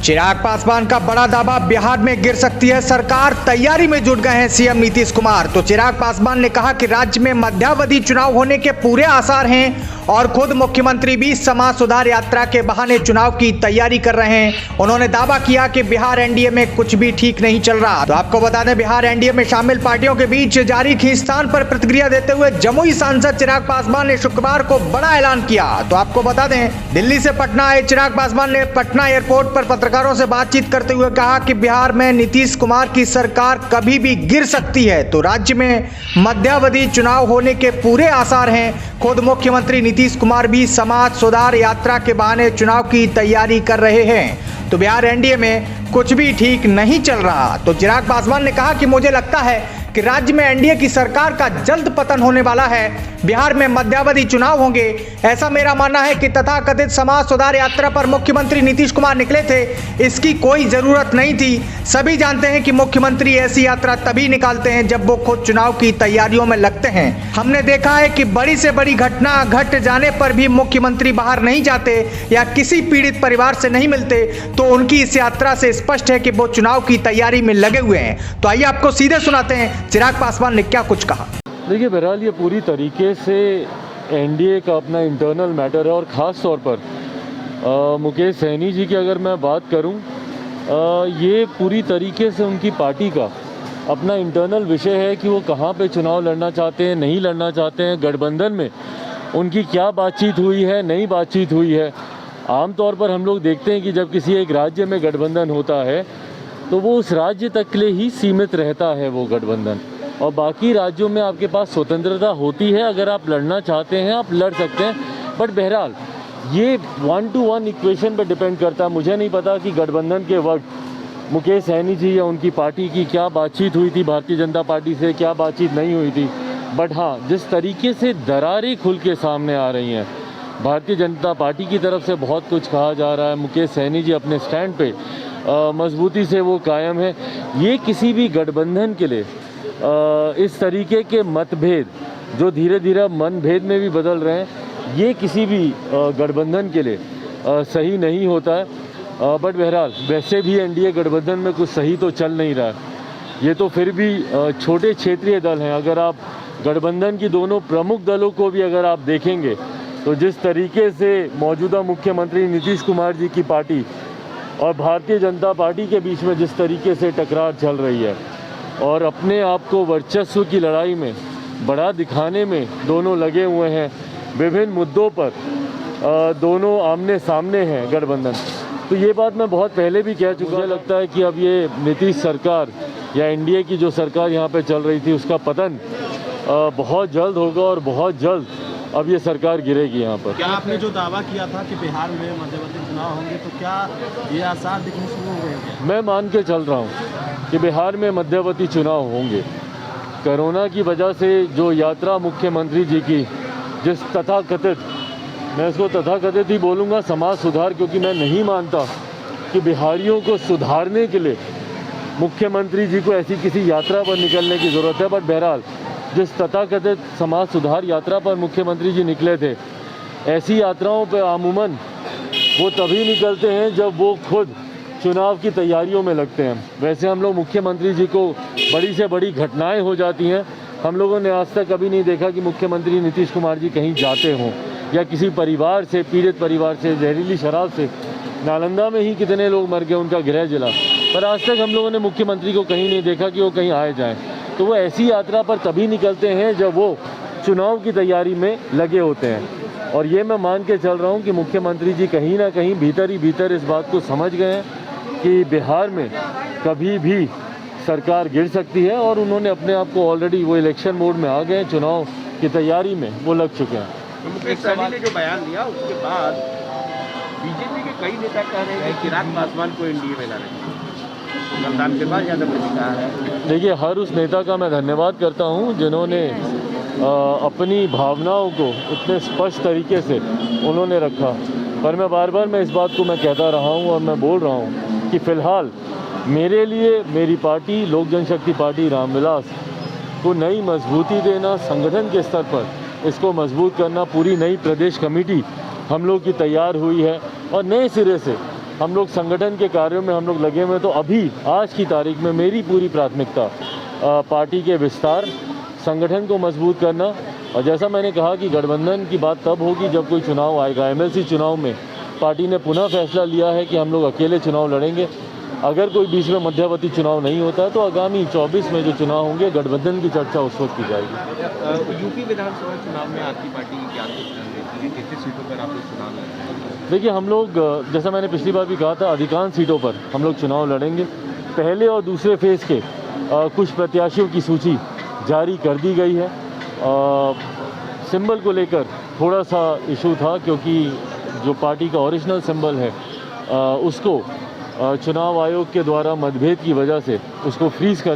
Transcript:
चिराग पासवान का बड़ा दावा, बिहार में गिर सकती है सरकार, तैयारी में जुट गए हैं सीएम नीतीश कुमार। तो चिराग पासवान ने कहा कि राज्य में मध्यावधि चुनाव होने के पूरे आसार हैं और खुद मुख्यमंत्री भी समाज सुधार यात्रा के बहाने चुनाव की तैयारी कर रहे हैं। उन्होंने दावा किया कि बिहार एनडीए में कुछ भी ठीक नहीं चल रहा। तो आपको बता दें, बिहार एनडीए में शामिल पार्टियों के बीच जारी खींचतान पर प्रतिक्रिया देते हुए जमुई सांसद चिराग पासवान ने शुक्रवार को बड़ा ऐलान किया। तो आपको बता दें, दिल्ली से पटना आए चिराग पासवान ने पटना एयरपोर्ट पर पत्रकारों से बातचीत करते हुए कहा कि बिहार में नीतीश कुमार की सरकार कभी भी गिर सकती है। तो राज्य में मध्यावधि चुनाव होने के पूरे आसार हैं। खुद मुख्यमंत्री नीतीश कुमार भी समाज सुधार यात्रा के बहाने चुनाव की तैयारी कर रहे हैं। तो बिहार एनडीए में कुछ भी ठीक नहीं चल रहा। तो चिराग पासवान ने कहा कि मुझे लगता है कि राज्य में एनडीए की सरकार का जल्द पतन होने वाला है। बिहार में मध्यावधि चुनाव होंगे, ऐसा मेरा मानना है कि तथाकथित समाज सुधार यात्रा पर मुख्यमंत्री नीतीश कुमार निकले थे, इसकी कोई जरूरत नहीं थी। सभी जानते हैं कि मुख्यमंत्री ऐसी यात्रा तभी निकालते हैं जब वो खुद चुनाव की तैयारियों में लगते हैं। हमने देखा है कि बड़ी से बड़ी घटना घट जाने पर भी मुख्यमंत्री बाहर नहीं जाते या किसी पीड़ित परिवार से नहीं मिलते। तो उनकी इस यात्रा से स्पष्ट है कि वो चुनाव की तैयारी में लगे हुए हैं। तो आइए आपको सीधे सुनाते हैं चिराग पासवान ने क्या कुछ कहा। देखिए, बहरहाल ये पूरी तरीके से एनडीए का अपना इंटरनल मैटर है और ख़ास तौर पर मुकेश सहनी जी की अगर मैं बात करूं, ये पूरी तरीके से उनकी पार्टी का अपना इंटरनल विषय है कि वो कहां पे चुनाव लड़ना चाहते हैं, नहीं लड़ना चाहते हैं। गठबंधन में उनकी क्या बातचीत हुई है, नहीं बातचीत हुई है। आमतौर पर हम लोग देखते हैं कि जब किसी एक राज्य में गठबंधन होता है तो वो उस राज्य तक के लिए ही सीमित रहता है वो गठबंधन, और बाकी राज्यों में आपके पास स्वतंत्रता होती है। अगर आप लड़ना चाहते हैं आप लड़ सकते हैं, बट बहरहाल ये 1-to-1 इक्वेशन पर डिपेंड करता है। मुझे नहीं पता कि गठबंधन के वक्त मुकेश सहनी जी या उनकी पार्टी की क्या बातचीत हुई थी भारतीय जनता पार्टी से, क्या बातचीत नहीं हुई थी। बट हाँ, जिस तरीके से दरारें खुल के सामने आ रही हैं, भारतीय जनता पार्टी की तरफ से बहुत कुछ कहा जा रहा है, मुकेश सहनी जी अपने स्टैंड पे मजबूती से वो कायम है। ये किसी भी गठबंधन के लिए इस तरीके के मतभेद जो धीरे धीरे मनभेद में भी बदल रहे हैं, ये किसी भी गठबंधन के लिए सही नहीं होता है। बट बहरहाल वैसे भी एनडीए गठबंधन में कुछ सही तो चल नहीं रहा है। ये तो फिर भी छोटे क्षेत्रीय दल हैं। अगर आप गठबंधन की दोनों प्रमुख दलों को भी अगर आप देखेंगे तो जिस तरीके से मौजूदा मुख्यमंत्री नीतीश कुमार जी की पार्टी और भारतीय जनता पार्टी के बीच में जिस तरीके से टकरार चल रही है और अपने आप को वर्चस्व की लड़ाई में बड़ा दिखाने में दोनों लगे हुए हैं, विभिन्न मुद्दों पर दोनों आमने सामने हैं गठबंधन। तो ये बात मैं बहुत पहले भी कह चुका। मुझे लगता है कि अब ये नीतीश सरकार या एनडीए की जो सरकार यहाँ पे चल रही थी उसका पतन बहुत जल्द होगा और बहुत जल्द अब ये सरकार गिरेगी यहाँ पर। क्या आपने जो दावा किया था कि बिहार में मध्यवर्ती चुनाव होंगे, तो क्या ये आसार दिखने शुरू हो गए? मैं मान के चल रहा हूँ कि बिहार में मध्यवर्ती चुनाव होंगे। कोरोना की वजह से जो यात्रा मुख्यमंत्री जी की, जिस तथाकथित, मैं इसको तथाकथित ही बोलूँगा, समाज सुधार, क्योंकि मैं नहीं मानता कि बिहारियों को सुधारने के लिए मुख्यमंत्री जी को ऐसी किसी यात्रा पर निकलने की ज़रूरत है। बट बहरहाल जिस तथाकथित समाज सुधार यात्रा पर मुख्यमंत्री जी निकले थे, ऐसी यात्राओं पर अमूमन वो तभी निकलते हैं जब वो खुद चुनाव की तैयारियों में लगते हैं। वैसे हम लोग मुख्यमंत्री जी को बड़ी से बड़ी घटनाएं हो जाती हैं, हम लोगों ने आज तक कभी नहीं देखा कि मुख्यमंत्री नीतीश कुमार जी कहीं जाते हों या किसी परिवार से, पीड़ित परिवार से, जहरीली शराब से। नालंदा में ही कितने लोग मर गए, उनका गृह जिला, पर आज तक हम लोगों ने मुख्यमंत्री को कहीं नहीं देखा कि वो कहीं आए जाएँ। तो वो ऐसी यात्रा पर तभी निकलते हैं जब वो चुनाव की तैयारी में लगे होते हैं। और ये मैं मान के चल रहा हूँ कि मुख्यमंत्री जी कहीं ना कहीं भीतर ही भीतर इस बात को समझ गए हैं कि बिहार में कभी भी सरकार गिर सकती है, और उन्होंने अपने आप को ऑलरेडी वो इलेक्शन मोड में आ गए, चुनाव की तैयारी में वो लग चुके हैं। मुकेश सहनी ने जो बयान दिया उसके बाद बीजेपी के कई नेता कह रहे हैं कि चिराग पासवान को एनडीए में लाने मतदान के बाद ज़्यादा प्रतिक्रिया है। देखिए, हर उस नेता का मैं धन्यवाद करता हूं जिन्होंने अपनी भावनाओं को इतने स्पष्ट तरीके से उन्होंने रखा। पर मैं बार बार इस बात को मैं कहता रहा हूं और मैं बोल रहा हूं कि फ़िलहाल मेरे लिए मेरी पार्टी लोक जनशक्ति पार्टी रामविलास को नई मजबूती देना, संगठन के स्तर पर इसको मजबूत करना, पूरी नई प्रदेश कमेटी हम लोग की तैयार हुई है और नए सिरे से हम लोग संगठन के कार्यों में हम लोग लगे हुए हैं। तो अभी आज की तारीख में मेरी पूरी प्राथमिकता पार्टी के विस्तार, संगठन को मजबूत करना, और जैसा मैंने कहा कि गठबंधन की बात तब होगी जब कोई चुनाव आएगा। एमएलसी चुनाव में पार्टी ने पुनः फैसला लिया है कि हम लोग अकेले चुनाव लड़ेंगे। अगर कोई बीच में मध्यावधि चुनाव नहीं होता है तो आगामी 24 में जो चुनाव होंगे गठबंधन की चर्चा उस वक्त की जाएगी। यूपी विधानसभा चुनाव में आपकी पार्टी की क्या रणनीति है? कितनी सीटों पर आप लोग चुनाव लड़ेंगे? देखिए, हम लोग जैसा मैंने पिछली बार भी कहा था, अधिकांश सीटों पर हम लोग चुनाव लड़ेंगे। पहले और दूसरे फेज़ के कुछ प्रत्याशियों की सूची जारी कर दी गई है। सिंबल को लेकर थोड़ा सा इशू था, क्योंकि जो पार्टी का ओरिजिनल सिंबल है उसको चुनाव आयोग के द्वारा मतभेद की वजह से उसको फ्रीज़ कर